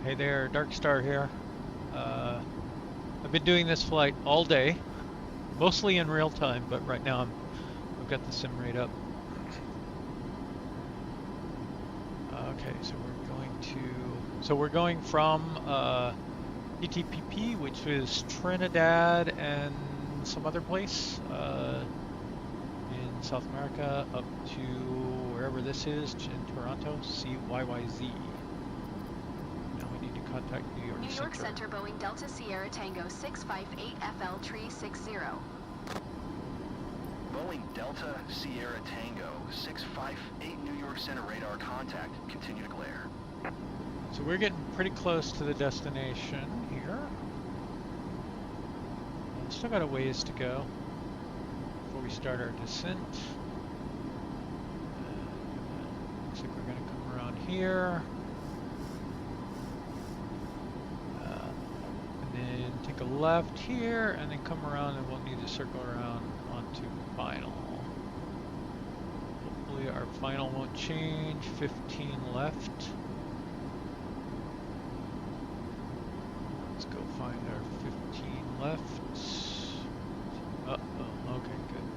Hey there, Dark Star here. I've been doing this flight all day, mostly in real time, but right now I've got the sim rate up. Okay, so we're going from TTPP, which is Trinidad and some other place in South America, up to wherever this is in Toronto, CYYZ. Contact New York Center, Boeing Delta Sierra Tango 658 FL tree 60. Boeing Delta Sierra Tango 658 New York Center radar contact. Continue to glare. So we're getting pretty close to the destination here. Still got a ways to go before we start our descent. Looks like we're going to come around here. Take a left here and then come around, and we'll need to circle around onto final. Hopefully our final won't change. 15 left. Let's go find our 15 left. Uh-oh, okay, good.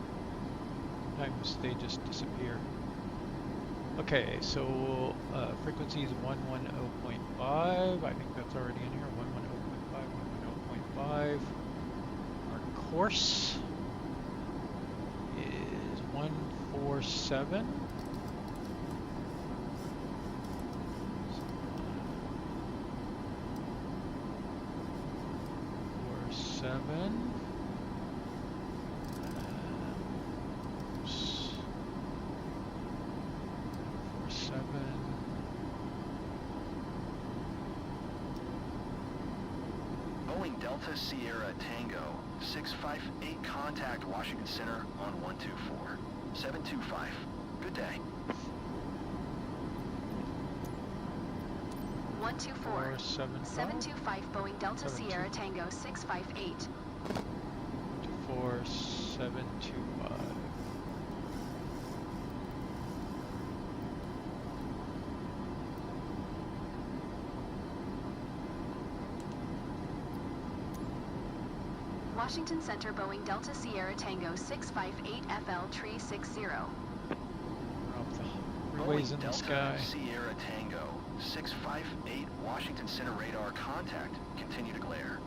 Sometimes they just disappear. Okay, so frequency is 110.5. I think that's already in here. 110.5. Our course is 147. 47. Delta Sierra Tango 658 contact Washington Center on 124. 725. Good day. 124. 725 Boeing Delta Sierra Tango 658. 24725. Washington Center, Boeing Delta Sierra Tango 658 FL tree 60. Freeways in the sky. Sierra Tango 658 Washington Center radar contact. Continue to glare.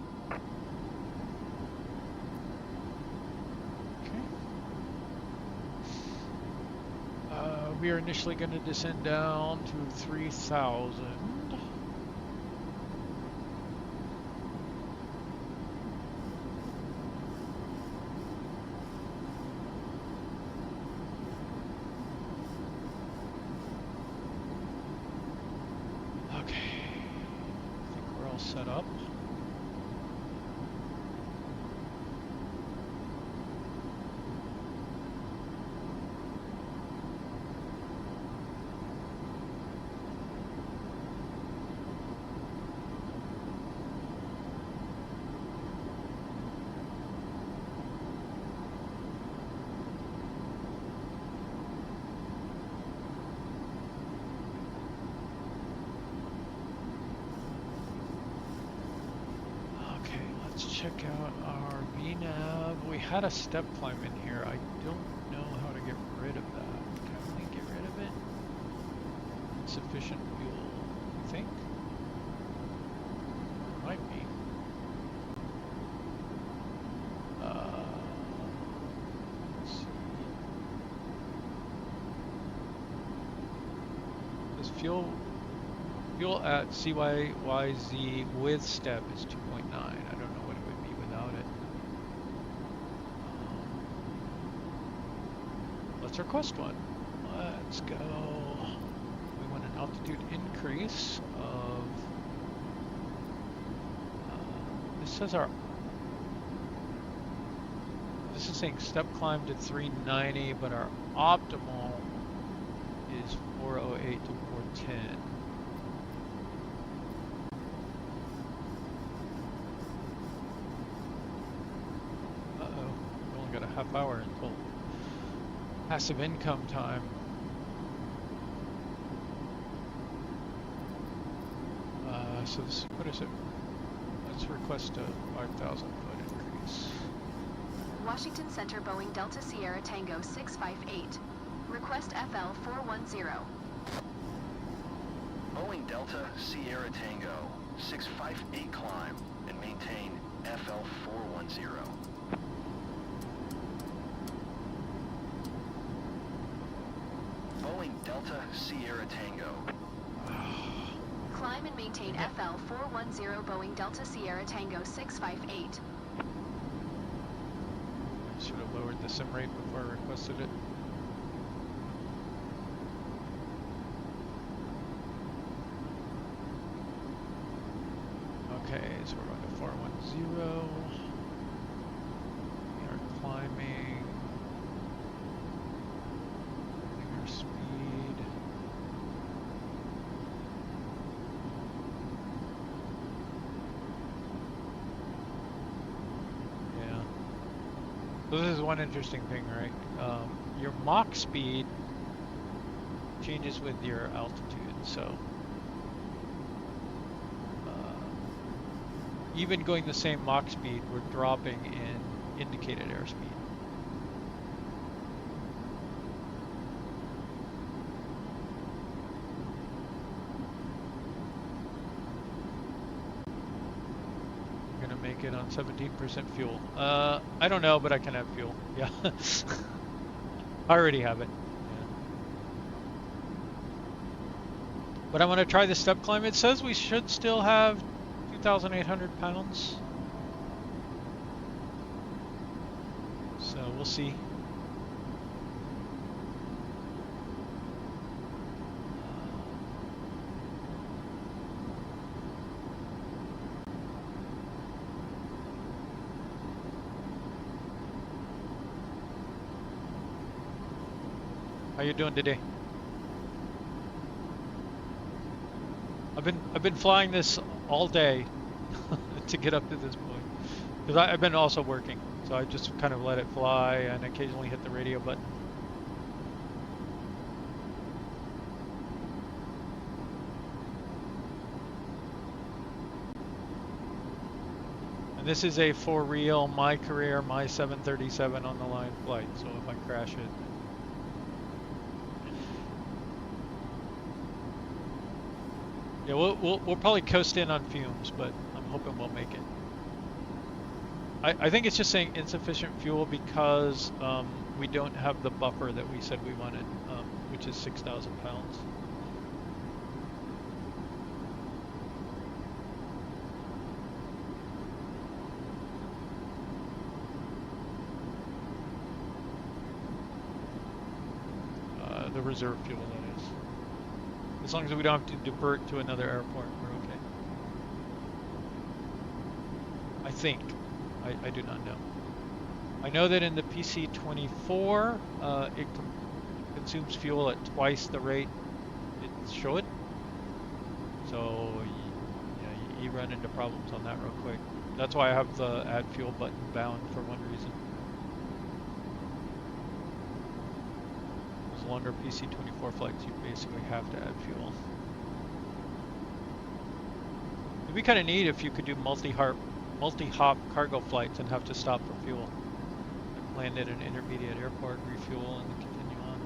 Okay. We are initially going to descend down to 3,000. Set up. Check out our VNav. We had a step climb in here. I don't know how to get rid of that. Can we get rid of it? Insufficient fuel, I think. Might be. Let's see. This fuel at CYYZ with step is 2.9. I don't know what it would be without it. Let's request one. Let's go. We want an altitude increase of. This says our. This is saying step climb to 390, but our optimal is 408 to 410. Got a half hour until passive income time. So this, what is it? Let's request a 5,000 foot increase. Washington Center Boeing Delta Sierra Tango 658. Request FL 410. Boeing Delta Sierra Tango 658 climb and maintain FL 410. Boeing Delta Sierra Tango. Climb and maintain FL 410 Boeing Delta Sierra Tango 658. I should have lowered the sim rate before I requested it. Okay, so we're going to 410. We are climbing. Getting our speed. Yeah. So this is one interesting thing, right? Your Mach speed changes with your altitude, so even going the same Mach speed, we're dropping in indicated airspeed. I'm gonna make it on 17% fuel. I don't know, but I can have fuel. Yeah. I already have it. Yeah. But I'm gonna try the step climb. It says we should still have 2,800 pounds. So we'll see. How you doing today? I've been flying this all day to get up to this point because I've been also working, so I just kind of let it fly and occasionally hit the radio button. And this is a for real, my career, my 737 on the line flight, so if I crash it. Yeah, we'll probably coast in on fumes, but I'm hoping we'll make it. I think it's just saying insufficient fuel because we don't have the buffer that we said we wanted, which is 6,000 pounds. The reserve fuel, that is. As long as we don't have to divert to another airport, we're okay. I think. I do not know. I know that in the PC-24, it consumes fuel at twice the rate it should. So, yeah, you run into problems on that real quick. That's why I have the add fuel button bound for one reason. Those longer PC-24 flights, you basically have to add fuel. It'd be kind of neat if you could do multi-hop cargo flights and have to stop for fuel. Like land at an intermediate airport, refuel, and then continue on.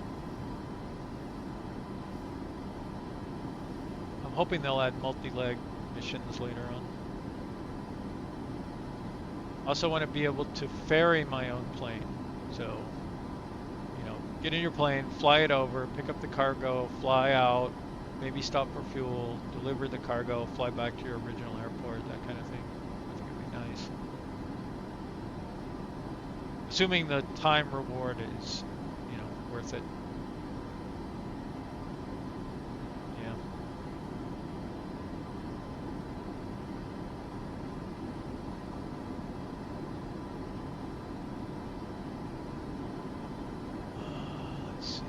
I'm hoping they'll add multi-leg missions later on. Also want to be able to ferry my own plane. So, you know, get in your plane, fly it over, pick up the cargo, fly out, maybe stop for fuel, deliver the cargo, fly back to your original airport, that kind of thing. Nice. Assuming the time reward is, you know, worth it. Yeah. Let's see.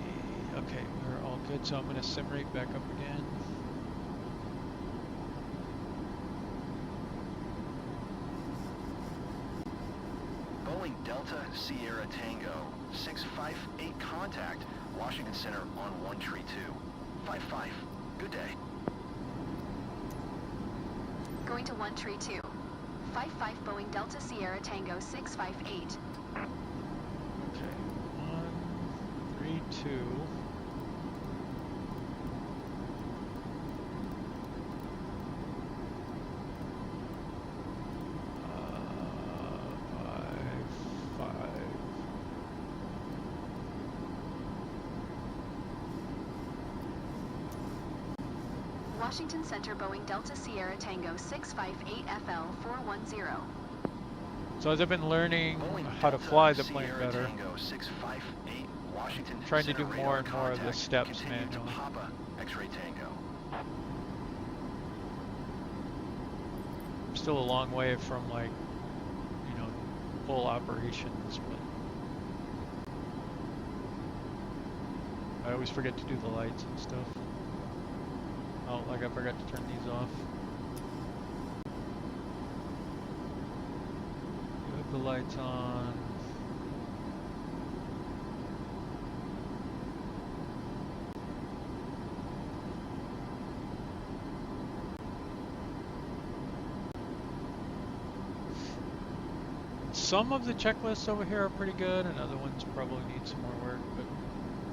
Okay, we're all good, so I'm going to sim rate back up again. Delta Sierra Tango 658 contact Washington Center on 132. 55. Good day. going to 132. 55 Boeing Delta Sierra Tango 658. Okay, 132. Washington Center Boeing Delta Sierra Tango 658 FL 410. So as I've been learning Boeing how to Delta fly the plane Sierra better, Tango 658, Washington trying to Center do radar more and more of the contact. steps Continue to manually. Papa X-ray Tango. I'm still a long way from like, you know, full operations, but I always forget to do the lights and stuff. Oh, like I forgot to turn these off. You have the lights on. Some of the checklists over here are pretty good, and other ones probably need some more work, but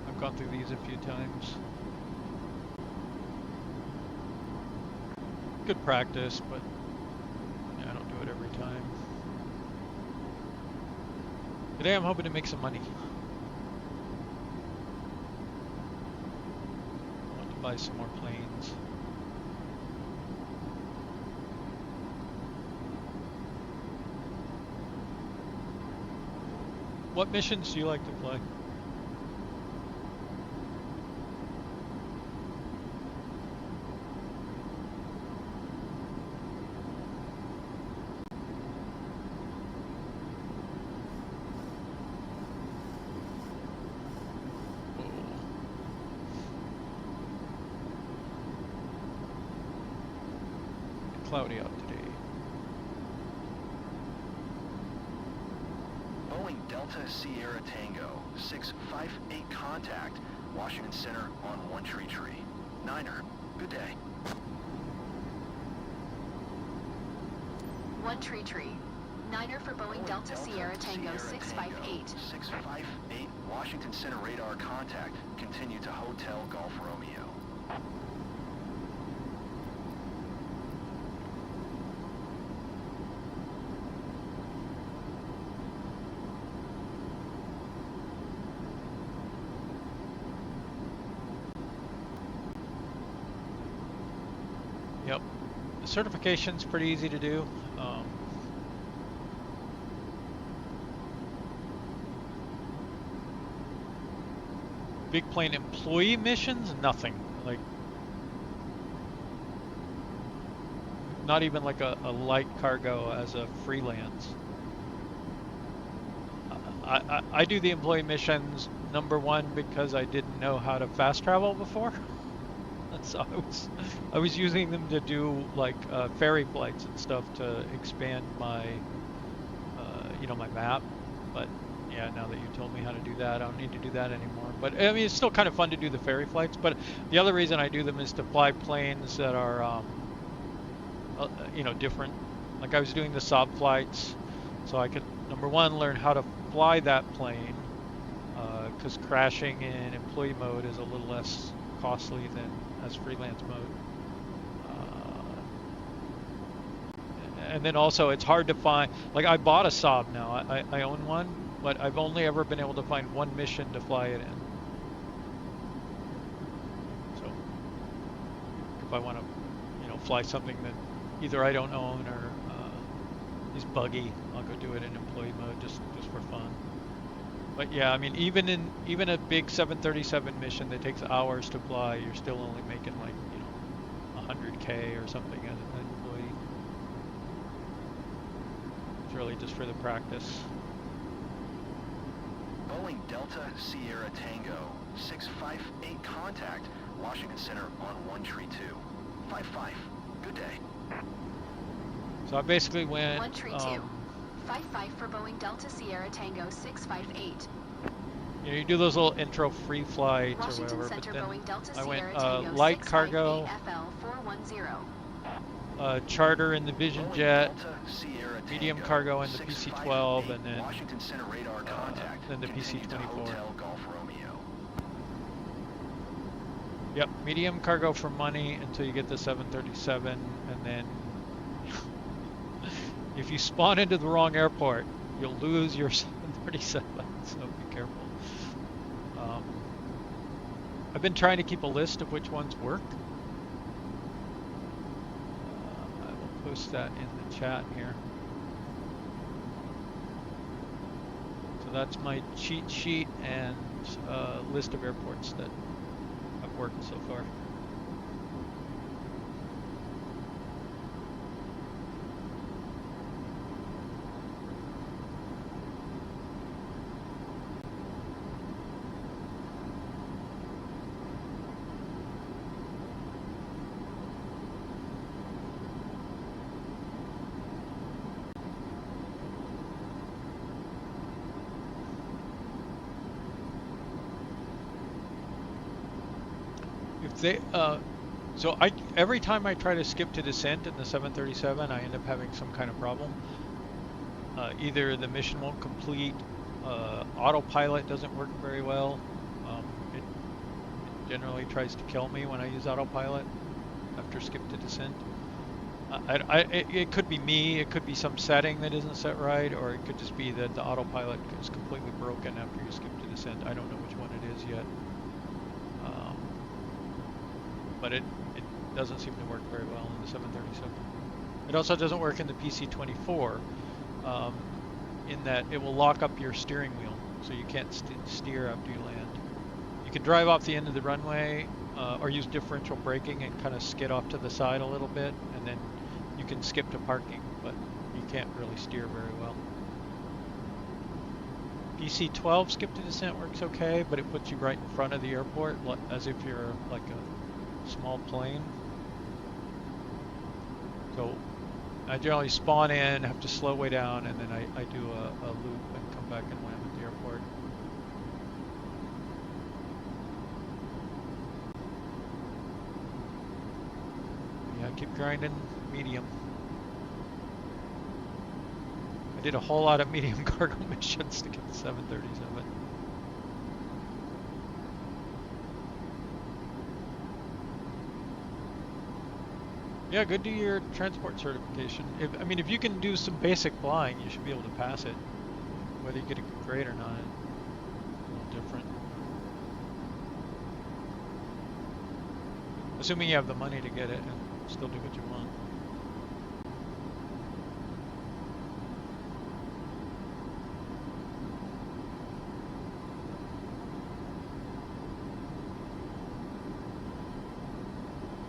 I've gone through these a few times. Good practice, but yeah, I don't do it every time. Today I'm hoping to make some money. I want to buy some more planes. What missions do you like to fly? Cloudy out today. Boeing Delta Sierra Tango 658 contact, Washington Center on One Tree. Niner, good day. One Tree. Niner for Boeing Delta Sierra Tango 658. 658, Washington Center radar contact. Continue to Hotel Golf Romeo. Yep. The certification's pretty easy to do. Big plane employee missions, nothing. Like, not even like a light cargo as a freelance. I do the employee missions, number one, because I didn't know how to fast travel before. So I was using them to do like ferry flights and stuff to expand my, you know, my map. But yeah, now that you told me how to do that, I don't need to do that anymore. But I mean, it's still kind of fun to do the ferry flights. But the other reason I do them is to fly planes that are, you know, different. Like I was doing the Saab flights, so I could, number one, learn how to fly that plane, because crashing in employee mode is a little less costly than as freelance mode. And then also it's hard to find, like I bought a Saab now, I own one, but I've only ever been able to find one mission to fly it in. So if I want to, you know, fly something that either I don't own or is buggy, I'll go do it in employee mode just for fun. But yeah, I mean, even a big 737 mission that takes hours to fly, you're still only making like, you know, 100K or something as an employee. It's really just for the practice. Boeing Delta Sierra Tango 658 contact, Washington Center on One Tree 55. Good day. So I basically went. 132. 55 for Boeing Delta Sierra Tango 658. You know, you do those little intro free flights Washington or whatever, Center but then Boeing Delta I went Sierra Tango light 658 cargo. FL 410. charter in the Vision Boeing Jet, Delta Sierra medium Tango, cargo in the 658 PC-12, and then Washington Center radar contact. then the Continue to PC-24. Hotel Golf Romeo. Yep, medium cargo for money until you get the 737, and then if you spawn into the wrong airport, you'll lose your 737, so be careful. I've been trying to keep a list of which ones work. I will post that in the chat here. So that's my cheat sheet and list of airports that have worked so far. So every time I try to skip to descent in the 737, I end up having some kind of problem. Either the mission won't complete, autopilot doesn't work very well. It generally tries to kill me when I use autopilot after skip to descent. It could be me, it could be some setting that isn't set right, or it could just be that the autopilot is completely broken after you skip to descent. I don't know which one it is yet. But it doesn't seem to work very well in the 737. It also doesn't work in the PC-24 in that it will lock up your steering wheel, so you can't steer after you land. You can drive off the end of the runway or use differential braking and kind of skid off to the side a little bit, and then you can skip to parking, but you can't really steer very well. PC-12 skip to descent works okay, but it puts you right in front of the airport as if you're like a small plane. So I generally spawn in, have to slow way down, and then I do a loop and come back and land at the airport. Yeah, keep grinding medium. I did a whole lot of medium cargo missions to get the 737. Yeah, go do your transport certification. If you can do some basic flying, you should be able to pass it. Whether you get a good grade or not, it's a little different. Assuming you have the money to get it and still do what you want.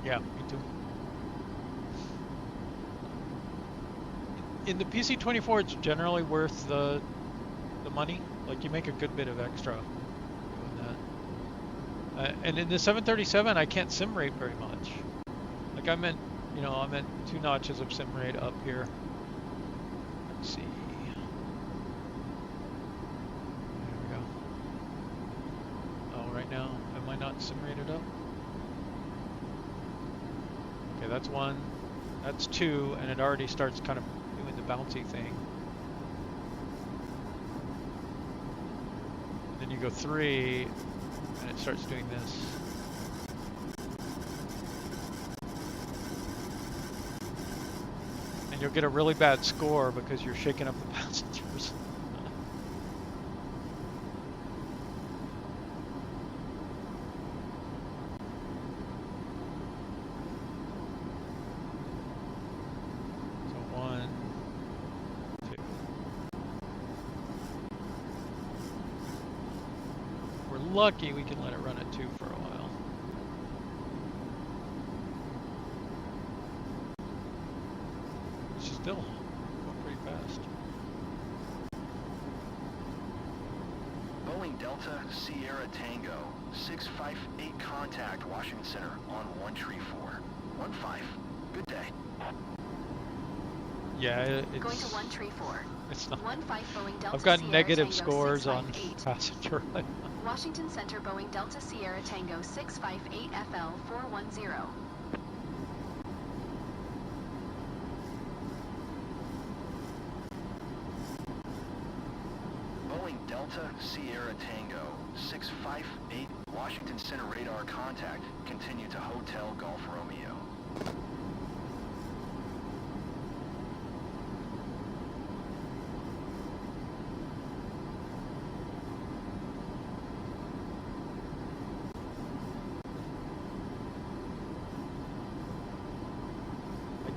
Yeah, me too. In the PC-24, it's generally worth the money. Like, you make a good bit of extra doing that. And in the 737, I can't sim rate very much. Like, I'm at 2 notches of sim rate up here. Let's see. There we go. Oh, right now, am I not sim rated up? Okay, that's 1. That's 2, and it already starts kind of doing the bouncy thing. Then you go 3, and it starts doing this. And you'll get a really bad score because you're shaking up the passengers. Lucky we can let it run at 2 for a while. It's still going pretty fast. Boeing Delta Sierra Tango, 658 contact Washington Center on 134. 15. Good day. Yeah, it's going to 134. It's not. 15 Boeing Delta I've got Sierra negative Tango scores on 658. passenger right now. Washington Center Boeing Delta Sierra Tango 658 FL 410. Delta Sierra Tango 658 Washington Center radar contact. Continue to Hotel Golf Romeo.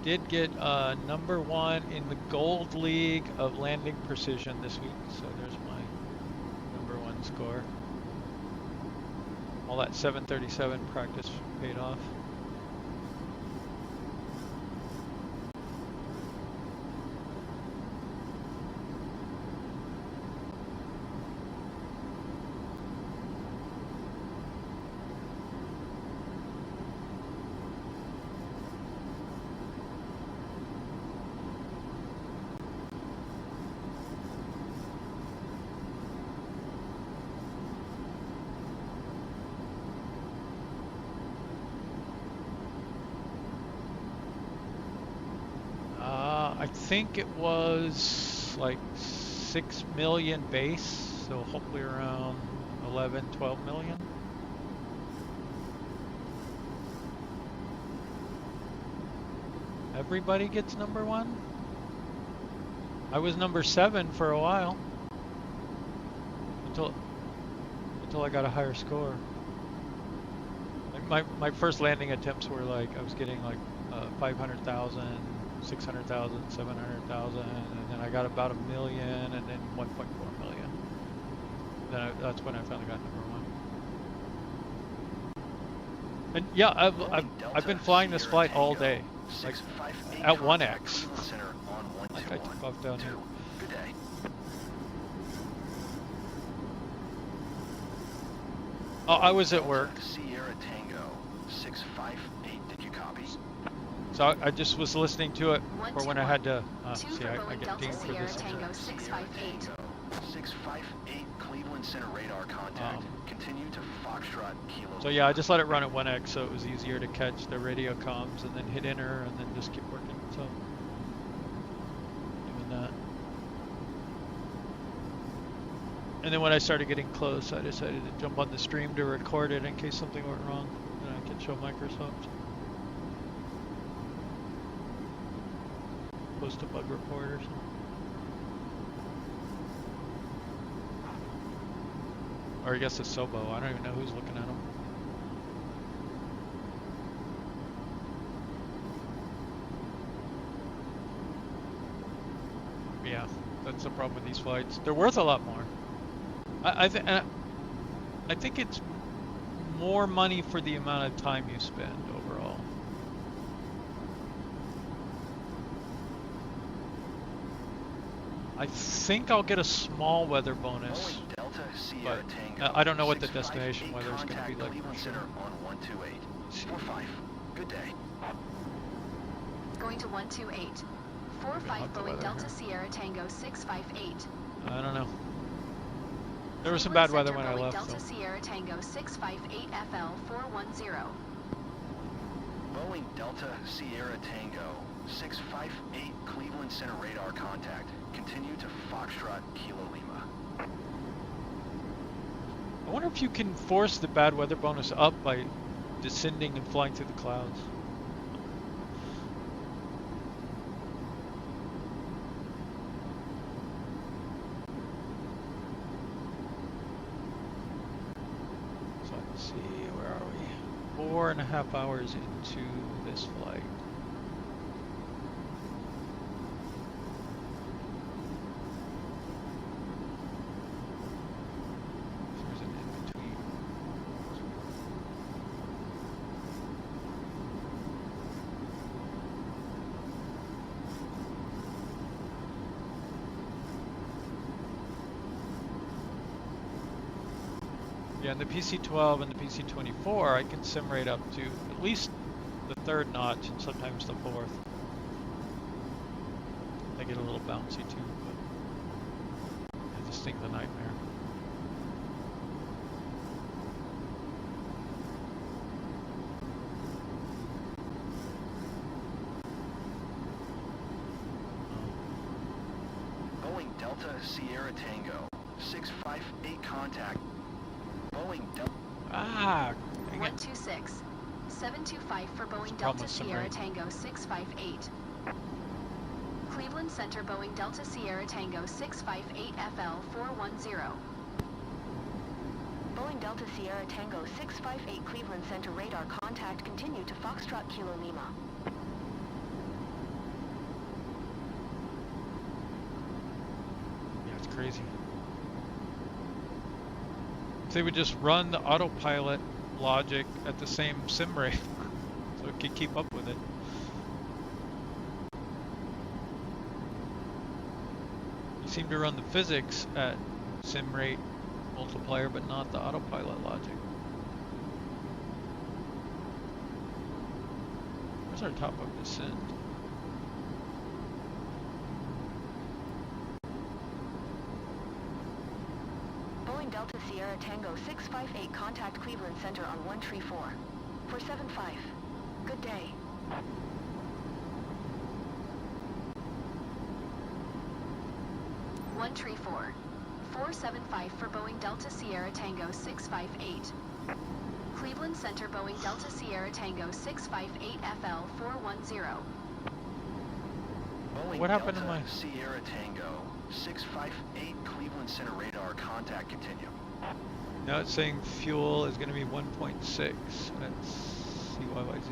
Did get #1 in the Gold League of Landing Precision this week, so there's my #1 score. All that 737 practice paid off. I think it was like 6 million base, so hopefully around 11, 12 million. Everybody gets #1? I was #7 for a while. Until I got a higher score. Like my first landing attempts were like, I was getting like 500,000, 600,000, 700,000, and then I got about 1 million, and then 1.4 million. Then that's when I finally got #1. And yeah, I've been flying this flight all day, like at 1x. Like I took off down here. Good day. Oh, I was at work. Sierra Tango 658. Did you copy? So I just was listening to it for when I had to see, I get dinged for this. Tango 658. 658 Cleveland Center radar contact. Continue to Foxtrot Kilo. So yeah, I just let it run at 1x so it was easier to catch the radio comms and then hit enter and then just keep working. So doing that. And then when I started getting close, I decided to jump on the stream to record it in case something went wrong. And I could show Microsoft. Post a bug report or something. Or I guess a Sobo. I don't even know who's looking at them. Yeah, that's the problem with these flights. They're worth a lot more. I think it's more money for the amount of time you spend overall. I think I'll get a small weather bonus, but I don't know what the destination weather is going to be like. Center on 128. 45. Good day. Going to 128. 45 Boeing Delta Sierra Tango 658. I don't know. There was some bad weather when I left. Delta Sierra Tango 658 FL 410. Boeing Delta Sierra Tango 658 Cleveland Center radar contact. Continue to Foxtrot Kilo Lima. I wonder if you can force the bad weather bonus up by descending and flying through the clouds. So let's see, where are we? 4.5 hours into this flight. Yeah, in the PC-12 and the PC-24, I can sim rate up to at least the 3rd notch and sometimes the 4th. They get a little bouncy too, but this thing's a nightmare. Boeing Delta Sierra Tango 658 contact. Boeing Delta. Ah, dang it. 126. 725 for Boeing problem Delta with Sierra submarine. Tango 658. Cleveland Center Boeing Delta Sierra Tango 658 FL 410. Boeing Delta Sierra Tango 658 Cleveland Center radar contact continue to Foxtrot Kilo Lima. Yeah, it's crazy. If they would just run the autopilot logic at the same sim rate, so it could keep up with it. You seem to run the physics at sim rate multiplier, but not the autopilot logic. Where's our top of descent? Boeing Delta Sierra Tango 658 contact Cleveland Center on 134. 475. Good day. One tree 475 for Boeing Delta Sierra Tango 658. Cleveland Center Boeing Delta Sierra Tango 658 FL 410. Boeing What happened Delta to my... Sierra Tango 658 Cleveland Center radar contact continue. Now it's saying fuel is going to be 1.6. That's CYYZ. It's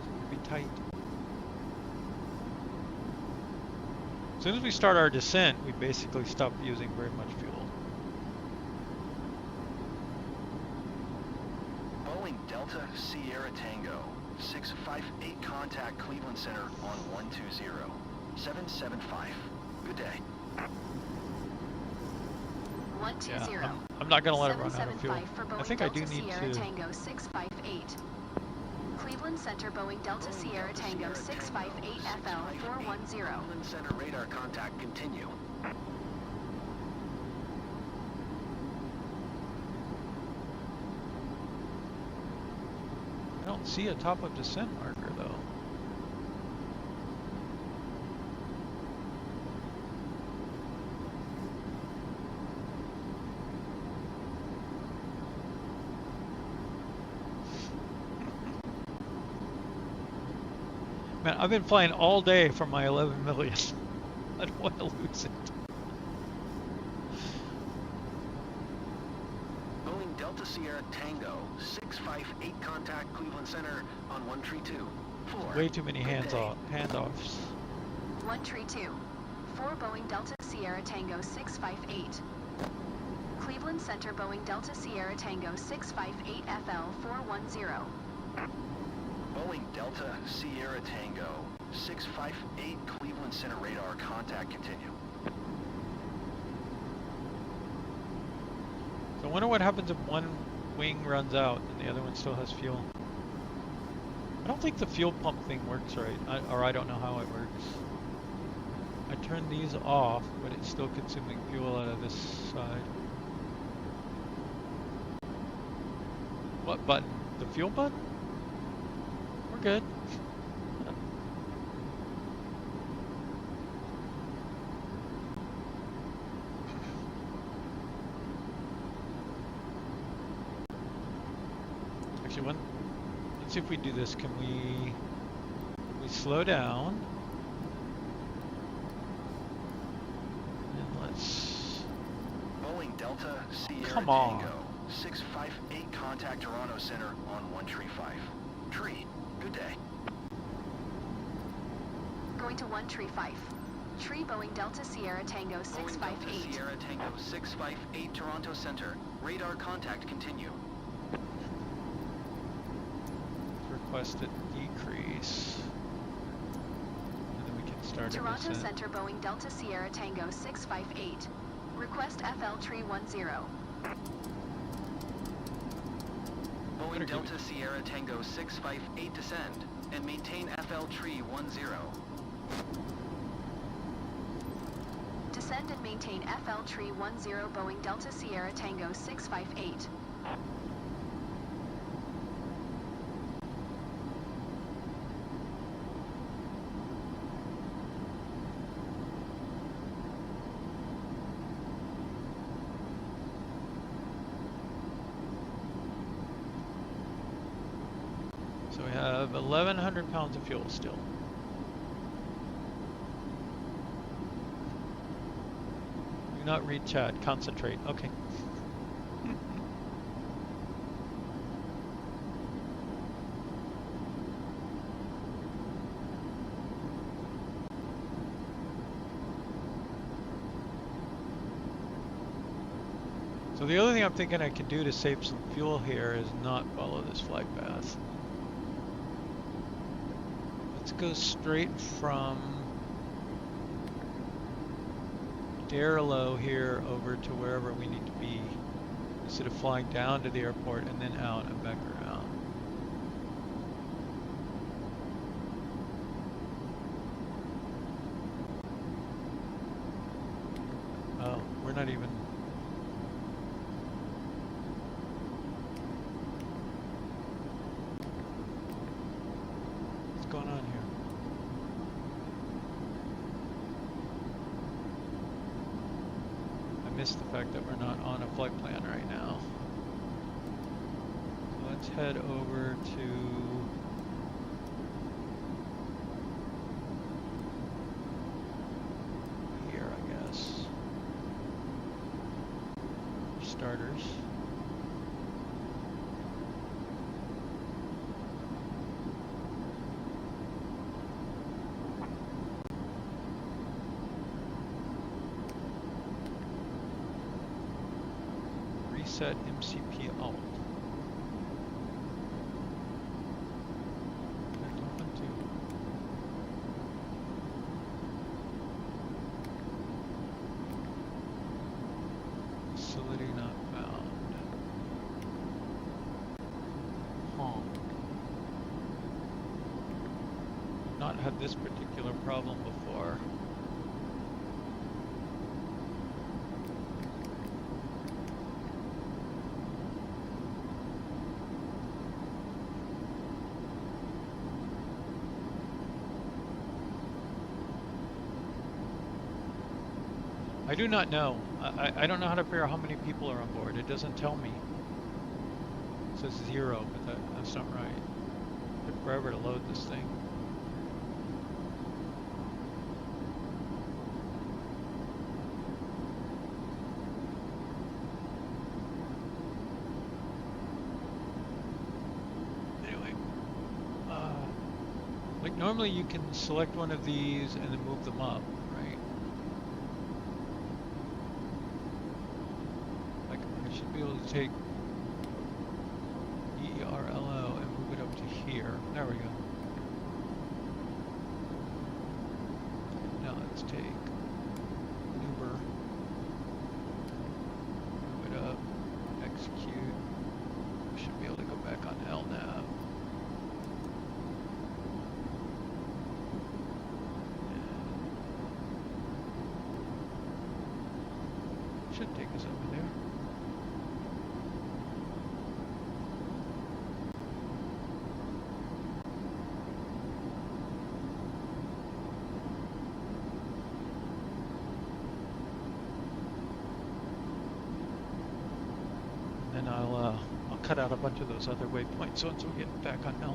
going to be tight. As soon as we start our descent, we basically stop using very much fuel. Boeing Delta Sierra Tango 658 contact Cleveland Center on 120. 775. Good day. 120. Yeah, I'm not going to let it run out of fuel. 775 for Boeing I think I do Delta need Sierra to... Tango 658. Cleveland Center Boeing Delta Sierra Tango 658 FL 410. Cleveland Center radar contact continue. I don't see a top of descent marker though. Man, I've been flying all day for my 11 million. I don't want to lose it. Boeing Delta Sierra Tango 658 contact Cleveland Center on 132. 4. Way too many Good day. handoffs. 132. 4 Boeing Delta Sierra Tango 658. Cleveland Center Boeing Delta Sierra Tango 658 FL 410. Boeing Delta Sierra Tango 658 Cleveland Center radar contact continue. So I wonder what happens if one wing runs out and the other one still has fuel. I don't think the fuel pump thing works right, or I don't know how it works. I turned these off, but it's still consuming fuel out of this side. What button? The fuel button? We're good. Actually, let's see if we do this. Can we slow down? And let's... Boeing Delta Sierra Come on. Tango 658 contact Toronto Center on 135. Tree, good day. Going to 135. Tree Boeing Delta Sierra Tango Boeing 658. Delta Sierra Tango 658 Toronto Center. Radar contact continue. Request a decrease. And then we can start a Toronto descent. Center Boeing Delta Sierra Tango 658. Request FL Tree 10. Boeing Delta Sierra Tango 658 descend and maintain FL Tree 10. Descend and maintain FL Tree 10 Boeing Delta Sierra Tango 658. So we have 1,100 pounds of fuel still. Do not read chat, concentrate. Okay. So the other thing I'm thinking I could do to save some fuel here is not follow this flight path. Let's go straight from Darlow here over to wherever we need to be, instead of flying down to the airport and then out and back around. Oh, we're not even... What's going on here? I missed the fact that we're not on a flight plan right now. So let's head over to here, I guess. For starters. Reset MCP alt. Facility not found. Not had this particular problem before. I do not know. I don't know how to figure out how many people are on board. It doesn't tell me. It says 0, but that's not right. It took forever to load this thing. Anyway. Like normally you can select one of these and then move them up, right? Be able to take ERLO and move it up to here. There we go. Now let's take Uber, move it up, execute. We should be able to go back on LNAV. Should take us over there. And I'll cut out a bunch of those other waypoints once we get back on LNAV.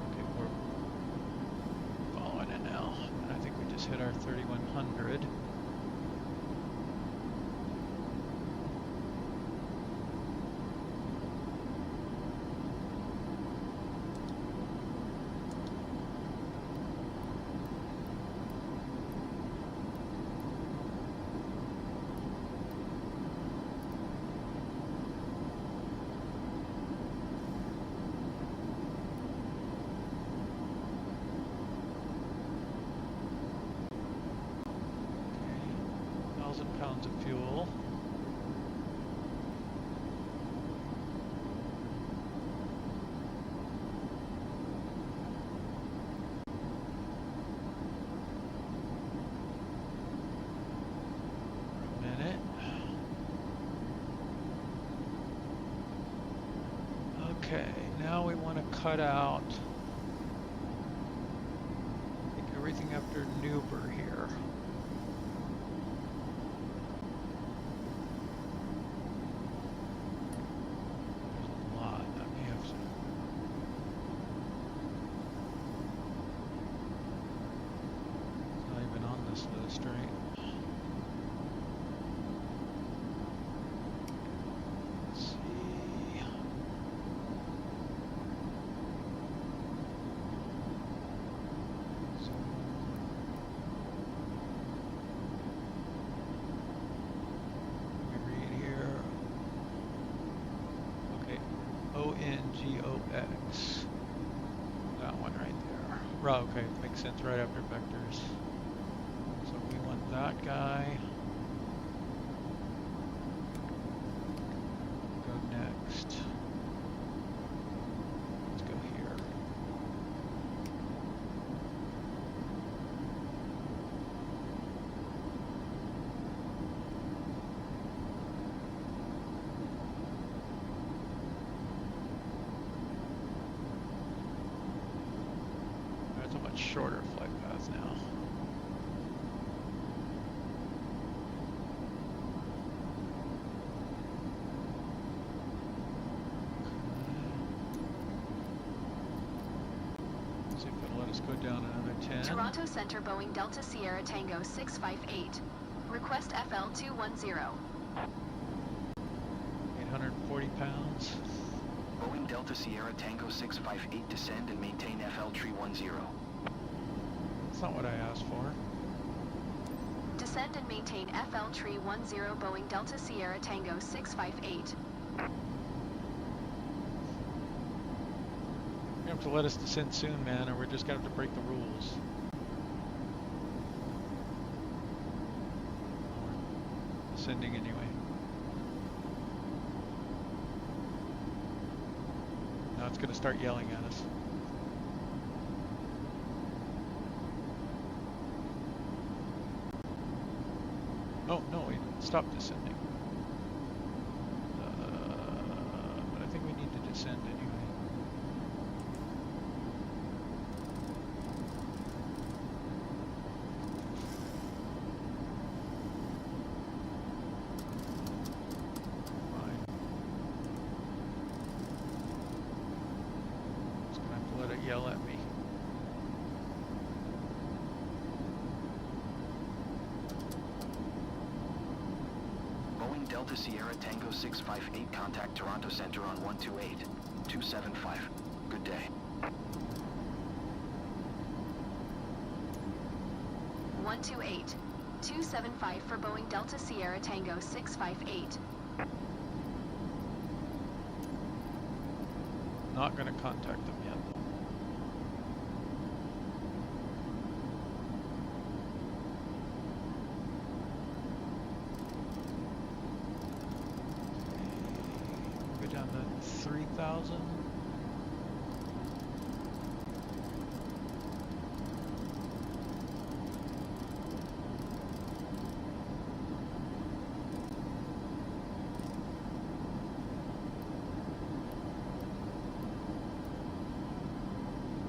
Okay, we're following it now. And I think we just hit our 3100. Pounds of fuel. For a minute. Okay, now we want to cut out everything after Newber here. GOX. That one right there. Right, okay, makes sense right after vectors. So we want that guy. Go next. Let's go here. That's a much shorter flight path now. See if it'll let us go down another 10. Toronto Center Boeing Delta Sierra Tango 658. Request FL 210. 840 pounds. Boeing Delta Sierra Tango 658, descend and maintain FL 310. That's not what I asked for. Descend and maintain FL 310 Boeing Delta Sierra Tango 658. You have to let us descend soon, man, or we're just gonna have to break the rules. We're descending anyway. Now it's gonna start yelling at us. Oh, no, we stopped descending. But I think we need to descend anyway. Yell at me. Boeing Delta Sierra Tango 658, contact Toronto Center on 128. 275. Good day. 128. 275 for Boeing Delta Sierra Tango 658. Not going to contact them yet, though. Go down to 3,000.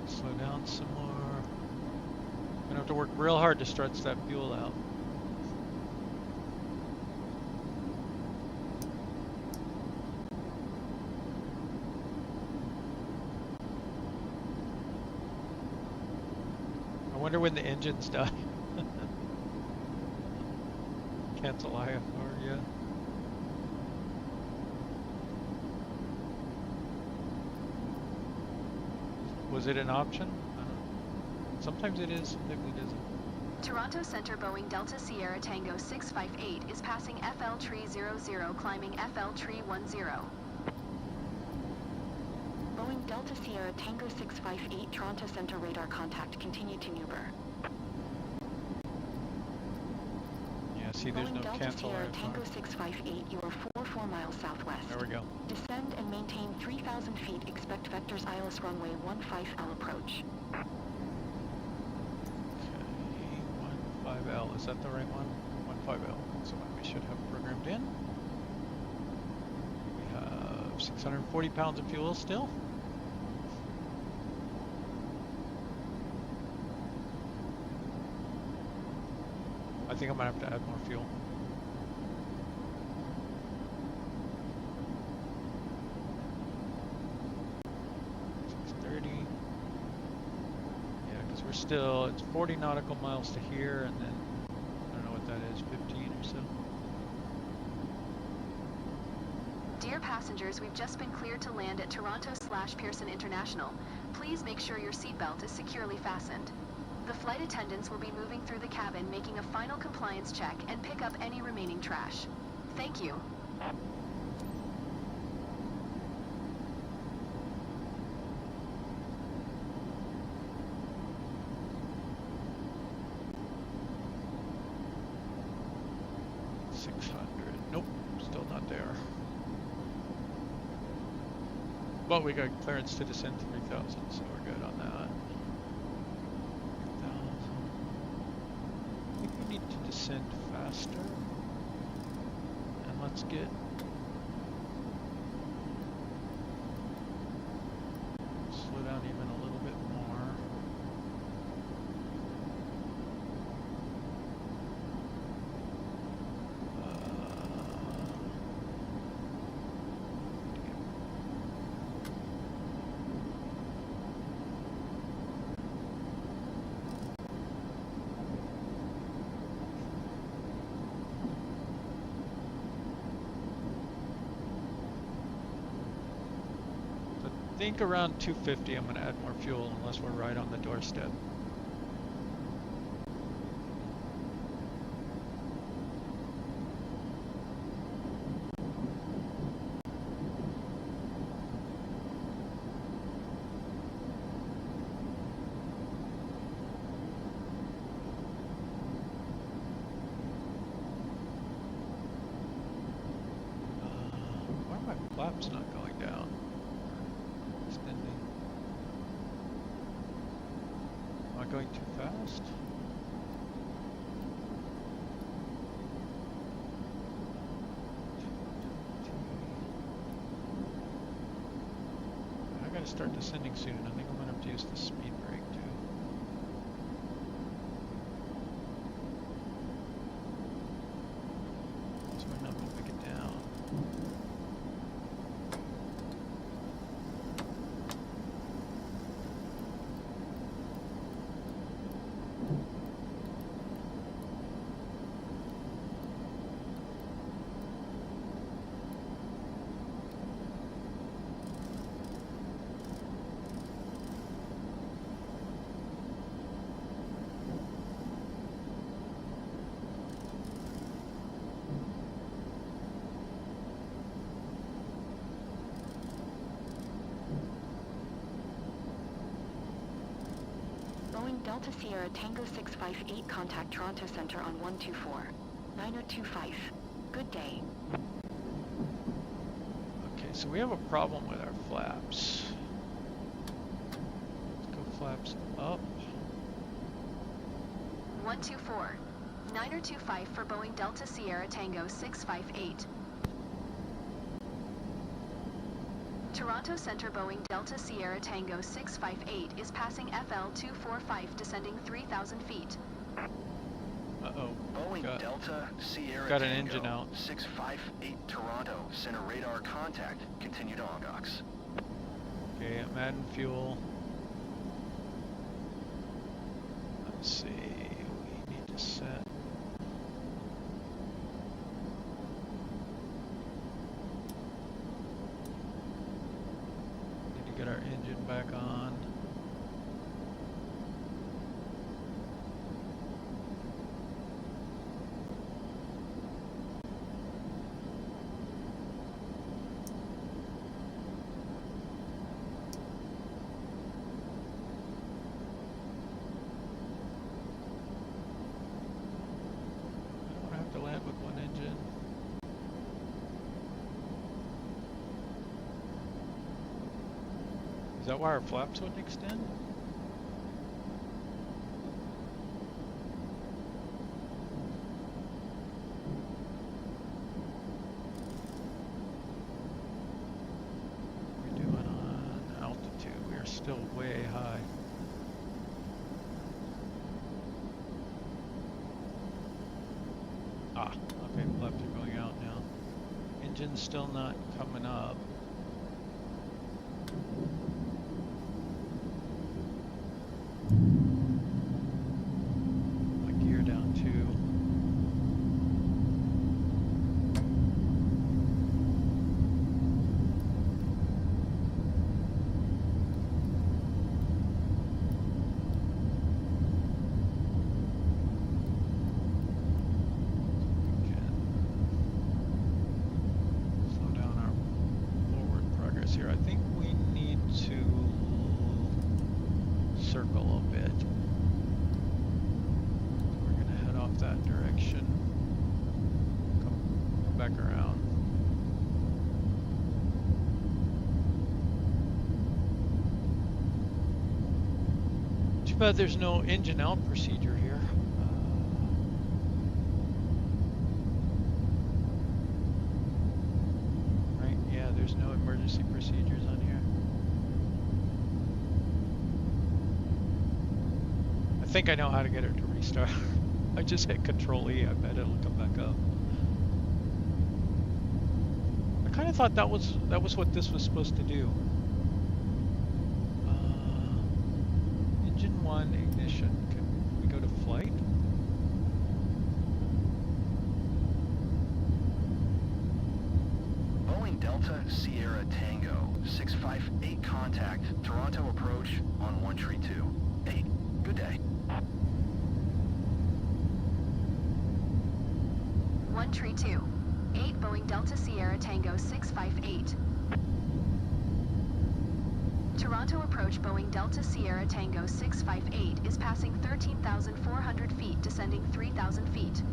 Slow down some more. Gonna have to work real hard to stretch that fuel out. I wonder when the engines die. Cancel IFR, yeah. Was it an option? I don't know. Sometimes it is, sometimes it isn't. Toronto Center Boeing Delta Sierra Tango 658 is passing FL 300, climbing FL 310. Boeing Delta Sierra Tango 658, Toronto Center radar contact, continue to Newber. Yeah, see, there's no Delta cancel Sierra IFR. Tango 658, you are 44 miles southwest. There we go. Descend and maintain 3,000 feet. Expect vectors ILS runway 15L approach. Okay, 15L, is that the right one? 15L, that's the one we should have programmed in. We have 640 pounds of fuel still. I think I'm gonna have to add more fuel. Still, it's 40 nautical miles to here, and then I don't know what that is, 15 or so. Dear passengers, we've just been cleared to land at Toronto/Pearson International. Please make sure your seatbelt is securely fastened. The flight attendants will be moving through the cabin, making a final compliance check and pick up any remaining trash. Thank you. 600. Nope, still not there. But we got clearance to descend 3,000, so we're good on that. 3,000. I think we need to descend faster. And let's get slow down even a little bit more. I think around 250 I'm going to add more fuel unless we're right on the doorstep. Why are my flaps not going down? Extending. Am I going too fast? I gotta start descending soon. I think I'm gonna have to use the speed brake too. So we're not moving it down. Boeing Delta Sierra Tango 658, contact Toronto Center on 124. 9025. Good day. Okay, so we have a problem with our flaps. Let's go flaps up. 124. 9025 for Boeing Delta Sierra Tango 658. Toronto Center Boeing Delta Sierra Tango 658 is passing FL 245 descending 3,000 feet. Uh-oh. Boeing Delta Sierra Got an Tango engine out. 658 Toronto. Center radar contact. Continue to ongox. Okay, I'm adding fuel. Let's see, we need to set. Need to get our engine back on. To land with one engine. Is that why our flaps wouldn't extend? What are we doing on altitude? We are still way high. Ah, okay, flaps are going out now. Engine's still not coming up. My gear down too. back around. Too bad there's no engine out procedure here. Right, yeah, there's no emergency procedures on here. I think I know how to get it to restart. I just hit Control E, I bet it'll come back up. I kind of thought that was what this was supposed to do. Engine 1 ignition. Can we go to flight? Boeing Delta Sierra Tango 658 contact Toronto approach on 132. 8. Good day. 132. 8 Boeing Delta Sierra Tango 658. Toronto approach Boeing Delta Sierra Tango 658 is passing 13,400 feet, descending 3,000 feet.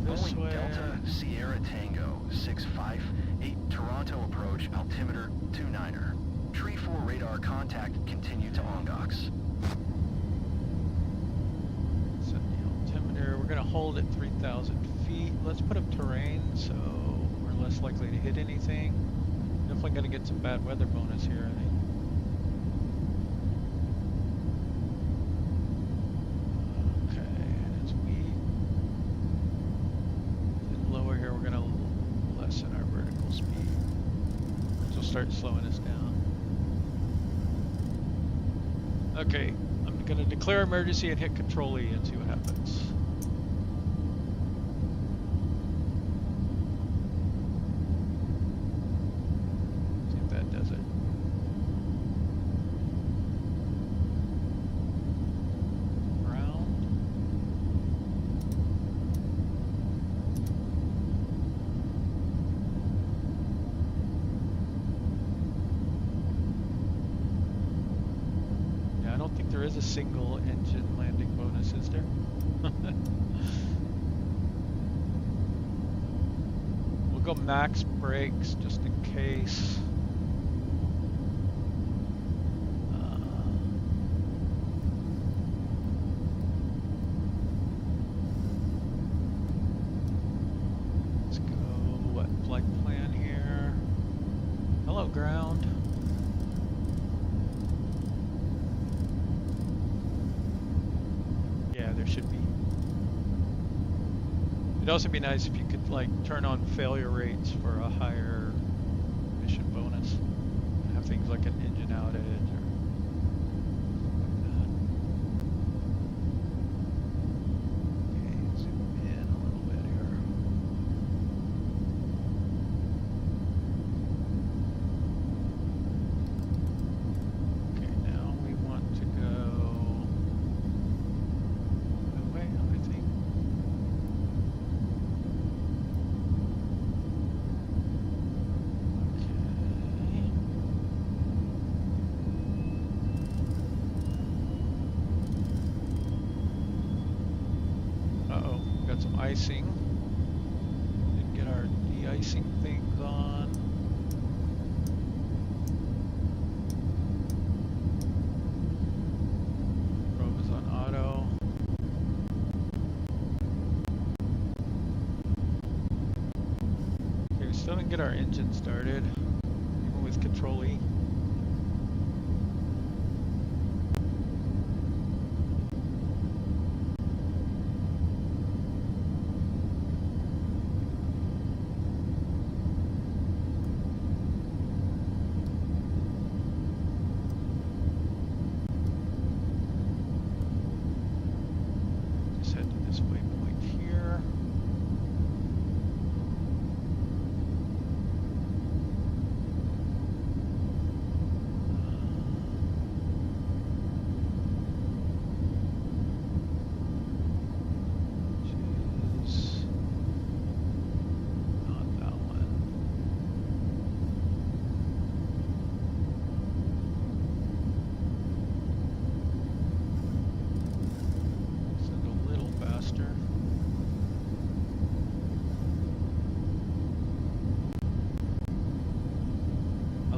Boeing Delta Sierra Tango 658 Toronto approach altimeter 29er. Tree 4 radar contact, continue to ondocs. Set the altimeter. We're going to hold at 3,000 feet. Let's put up terrain so we're less likely to hit anything. Definitely going to get some bad weather bonus here, I think. Okay, as we get lower here, we're going to lessen our vertical speed. Which will start slowing us down. Okay, I'm going to declare emergency and hit Control E and see what happens. See if that does it. Ground. Yeah, I don't think there is a single engine landing bonus, is there? We'll go max brakes just in case. Let's go, what, flight plan here. Hello, ground. Yeah, there should be. It'd also be nice if you could like turn on failure rates for a higher mission bonus. And have things like an engine outage or something like that. Okay, zoom in a little bit here. Okay, now we want to go that way, I think. Uh-oh, got some icing. Didn't get our de-icing things on. Probe is on auto. Okay, we still didn't get our engine started, even with Control E. Just head to this waypoint here.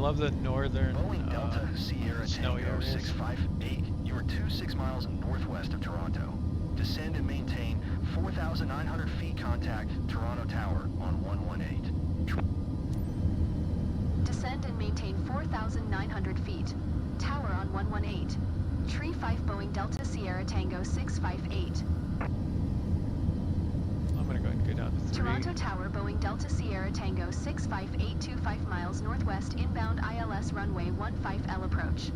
love the northern Boeing Delta Sierra snowy Tango areas. 658. You are 26 miles northwest of Toronto. Descend and maintain 4,900 feet contact Toronto Tower on 118. Descend and maintain 4,900 feet. Tower on 118. Tree 5 Boeing Delta Sierra Tango 658. I'm gonna go ahead and go down to 3. Toronto Tower Boeing Delta Sierra Tango 658 25 miles northwest inbound ILS runway 15L approach.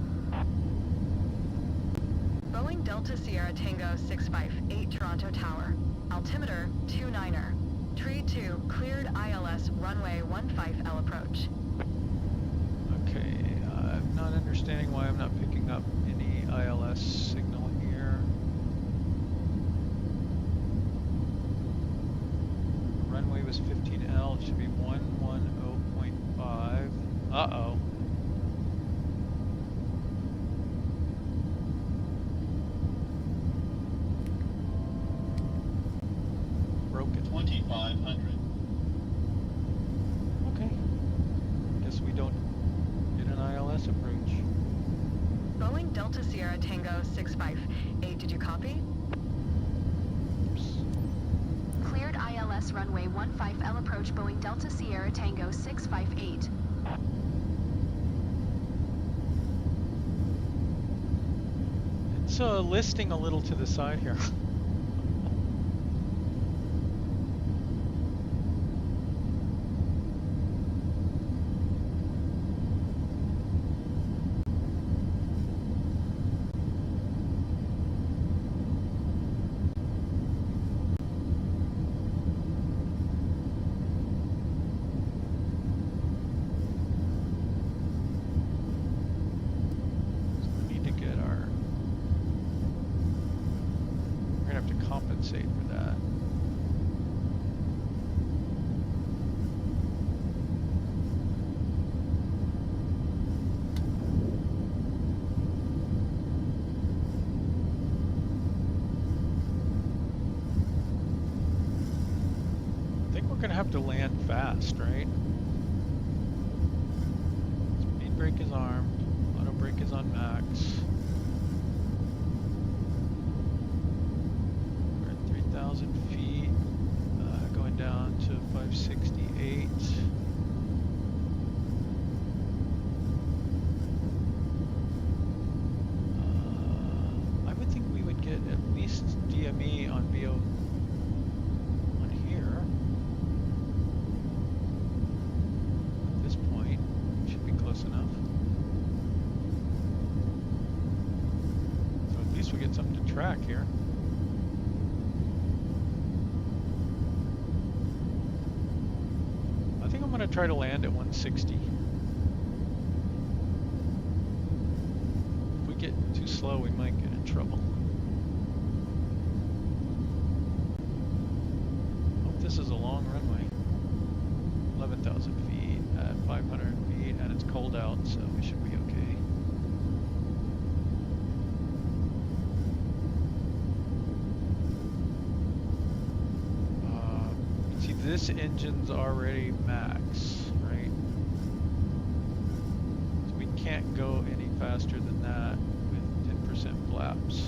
Boeing Delta Sierra Tango 658 Toronto Tower. Altimeter 29er. Tree 2 cleared ILS runway 15L approach. Okay, I'm not understanding why I'm not picking up any ILS signal here. Runway was 15L, it should be 110.5. Uh-oh. Broke it. 2,500. Okay. Guess we don't get an ILS approach. Boeing Delta Sierra Tango 658, did you copy? Oops. Cleared ILS runway 15L approach Boeing Delta Sierra Tango 658. It's listing a little to the side here. Compensate for that. I think we're gonna have to land fast, right? Speed brake is armed, auto brake is on max. 1,000 feet, going down to 568. I would think we would get at least DME on VO on here. At this point, should be close enough. So at least we get something to track here. I'm going to try to land at 160. If we get too slow, we might get in trouble. Hope this is a long runway. 11,000 feet at 500 feet, and it's cold out, so we should be okay. See, this engine's already max, right? So we can't go any faster than that with 10% flaps.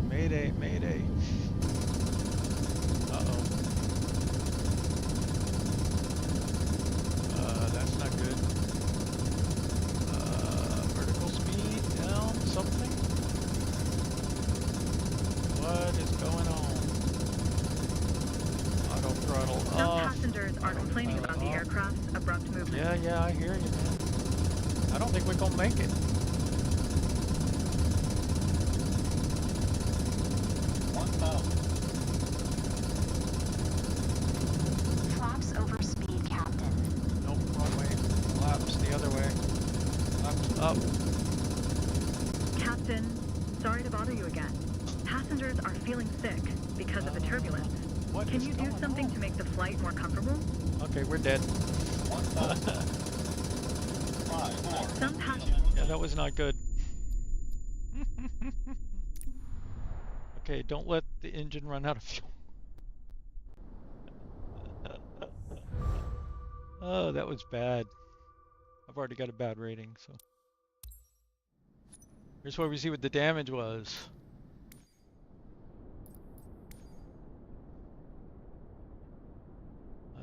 Mayday, mayday. Uh-oh. That's not good. Vertical speed down, something? What is going on? Auto throttle Some off. passengers are complaining about the aircraft's abrupt movement. Yeah, I hear you, man. I don't think we're gonna make it. 1,000. Flaps over speed, Captain. Nope, wrong way. Laps the other way. Laps up. Captain, sorry to bother you again. Passengers are feeling sick because of the turbulence. What Can is you do going something on? to make the flight more comfortable? Okay, we're dead. 1,000. 5, 4. Some pass- Yeah, that was not good. Okay, don't let the engine run out of fuel. Oh, that was bad. I've already got a bad rating, so. Here's where we see what the damage was.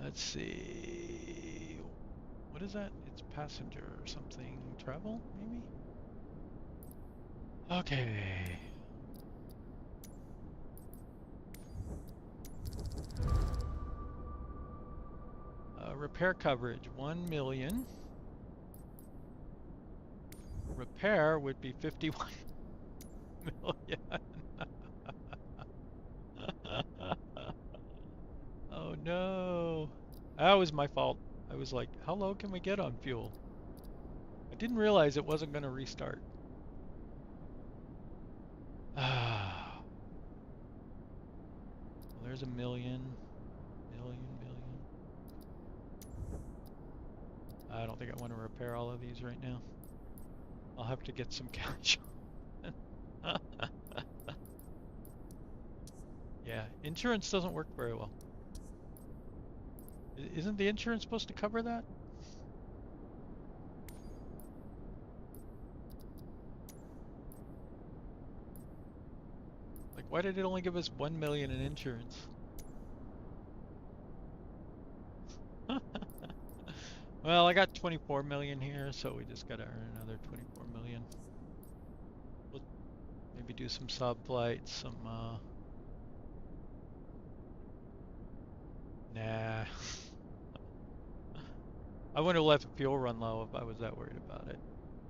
Let's see. What is that? It's passenger or something. Travel, maybe? Okay. Repair coverage, 1 million. Repair would be 51 million. Oh no. That was my fault. I was like, how low can we get on fuel? I didn't realize it wasn't going to restart. Ah. Well, there's a million. I don't think I want to repair all of these right now. I'll have to get some cash. Yeah, insurance doesn't work very well. Isn't the insurance supposed to cover that? Like, why did it only give us 1 million in insurance? Well, I got 24 million here, so we just gotta earn another 24 million. We'll maybe do some sub flights, some nah. I wouldn't have let the fuel run low if I was that worried about it.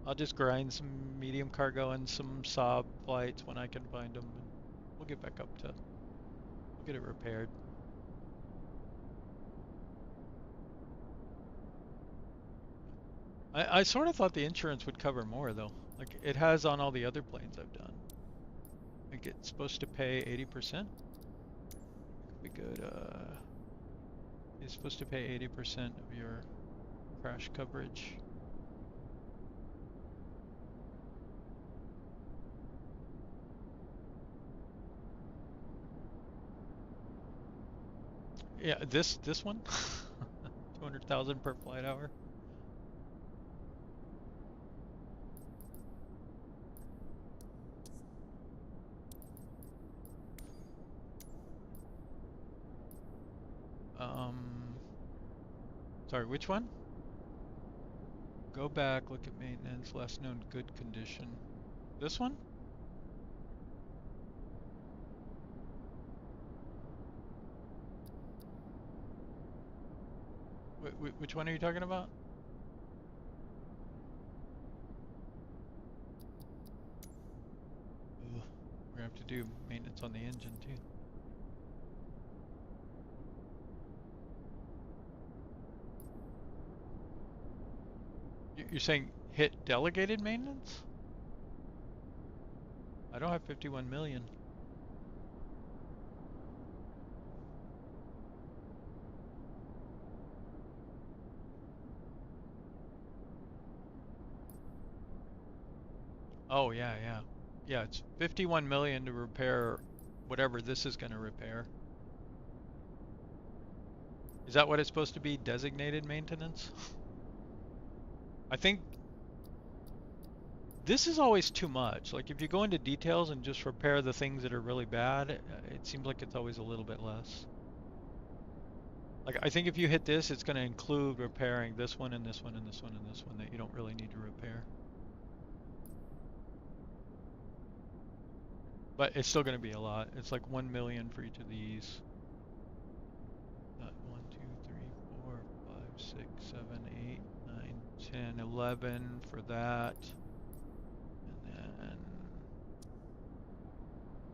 I'll just grind some medium cargo and some sub flights when I can find them, and we'll get back up to, we'll get it repaired. I sort of thought the insurance would cover more though. Like it has on all the other planes I've done. I think it's supposed to pay 80%. Could be good. It's supposed to pay 80% of your crash coverage. Yeah, this one, 200,000 per flight hour. Sorry, which one? Go back, look at maintenance, last known good condition. This one? Which one are you talking about? Ugh, we're gonna have to do maintenance on the engine too. You're saying hit delegated maintenance? I don't have 51 million. Oh yeah, yeah. Yeah, it's 51 million to repair whatever this is going to repair. Is that what it's supposed to be? Designated maintenance? I think this is always too much. Like if you go into details and just repair the things that are really bad, it seems like it's always a little bit less. Like I think if you hit this, it's going to include repairing this one and this one and this one and this one that you don't really need to repair. But it's still going to be a lot. It's like 1 million for each of these. 1, 2, 3, 4, 5, 6, 7, 8, 9, 10, 11 for that. And then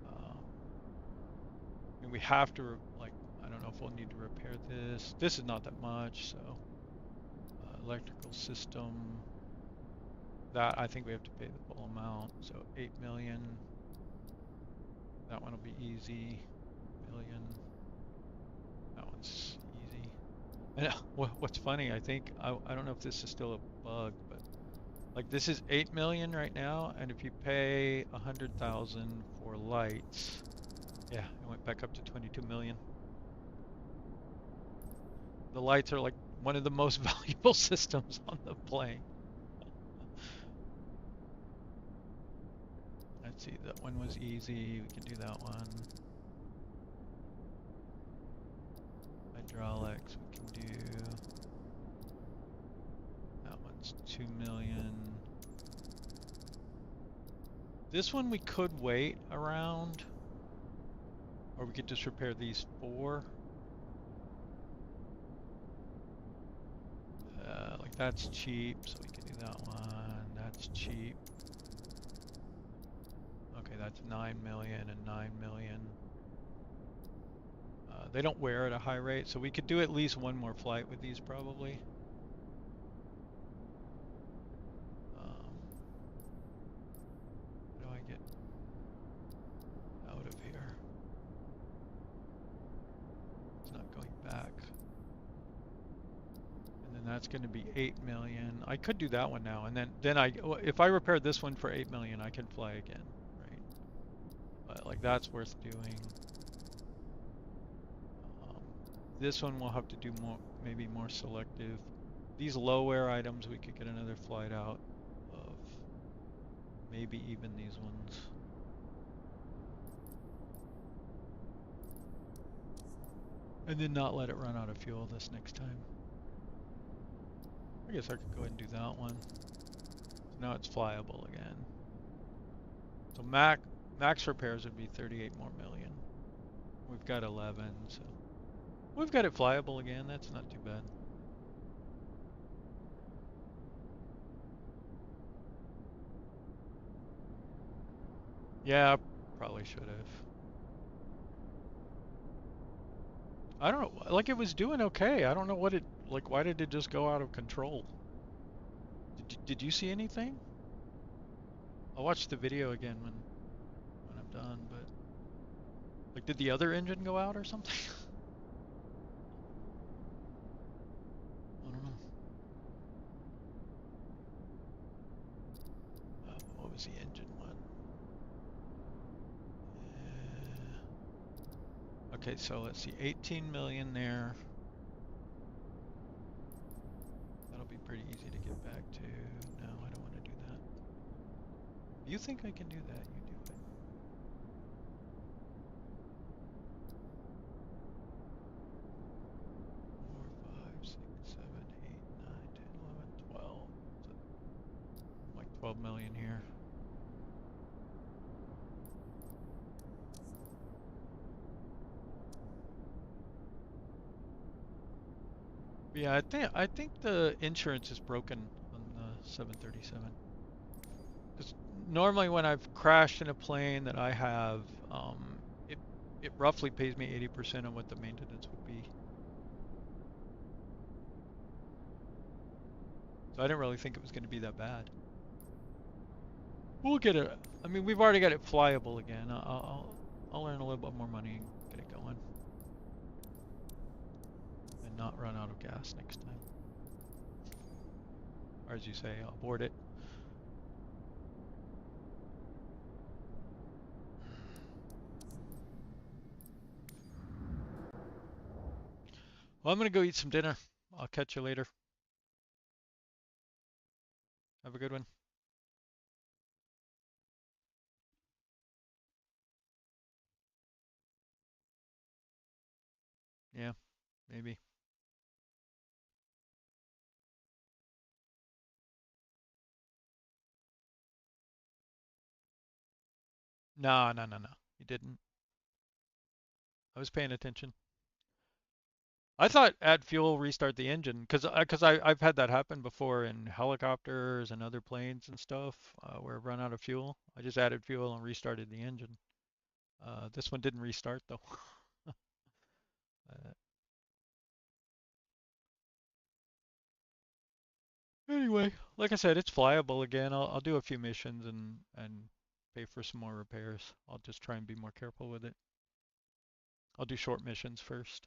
I mean, we have to, like, I don't know if we'll need to repair this. This is not that much, so electrical system. That I think we have to pay the full amount. So 8 million. That one will be easy. Million. That one's easy. And what's funny, I think, I don't know if this is still a bug, but Like this is 8 million right now, and if you pay 100,000 for lights, yeah, it went back up to 22 million. The lights are like one of the most valuable systems on the plane. Let's see, that one was easy. We can do that one. Hydraulics, we can do. That one's 2 million. This one we could wait around, or we could just repair these 4. Like that's cheap, so we can do that one. That's cheap. Okay, that's 9 million and 9 million. They don't wear at a high rate, so we could do at least one more flight with these probably. How do I get out of here? It's not going back. And then that's going to be 8 million. I could do that one now, and then if I repair this one for 8 million, I can fly again, right? But like that's worth doing. This one we'll have to do more, maybe more selective. These low air items we could get another flight out of. Maybe even these ones. And then not let it run out of fuel this next time. I guess I could go ahead and do that one. So now it's flyable again. So max repairs would be 38 more million. We've got 11, so we've got it flyable again. That's not too bad. Yeah, probably should have. I don't know, like it was doing okay. I don't know what it, like why did it just go out of control? Did you see anything? I'll watch the video again when I'm done, but like did the other engine go out or something? I don't know. What was the engine one? Okay, so let's see, 18 million there. That'll be pretty easy to get back to. No, I don't want to do that. You think I can do that? You do it. 4, 5, 6, 7, 8, 9, 10, 11, 12. So like 12 million here. Yeah, I think the insurance is broken on the 737. Because normally when I've crashed in a plane that I have, it it roughly pays me 80% of what the maintenance would be. So I didn't really think it was going to be that bad. We'll get it. I mean, we've already got it flyable again. I'll earn a little bit more money and get it going, and not run out of gas next time. Or as you say, I'll board it. Well, I'm gonna go eat some dinner. I'll catch you later. Have a good one. Yeah, maybe. No, no, no, no. You didn't. I was paying attention. I thought add fuel, restart the engine, because I've had that happen before in helicopters and other planes and stuff where I've run out of fuel. I just added fuel and restarted the engine. This one didn't restart though. uh, anyway, like I said, it's flyable again. I'll do a few missions and pay for some more repairs. I'll just try and be more careful with it. I'll do short missions first.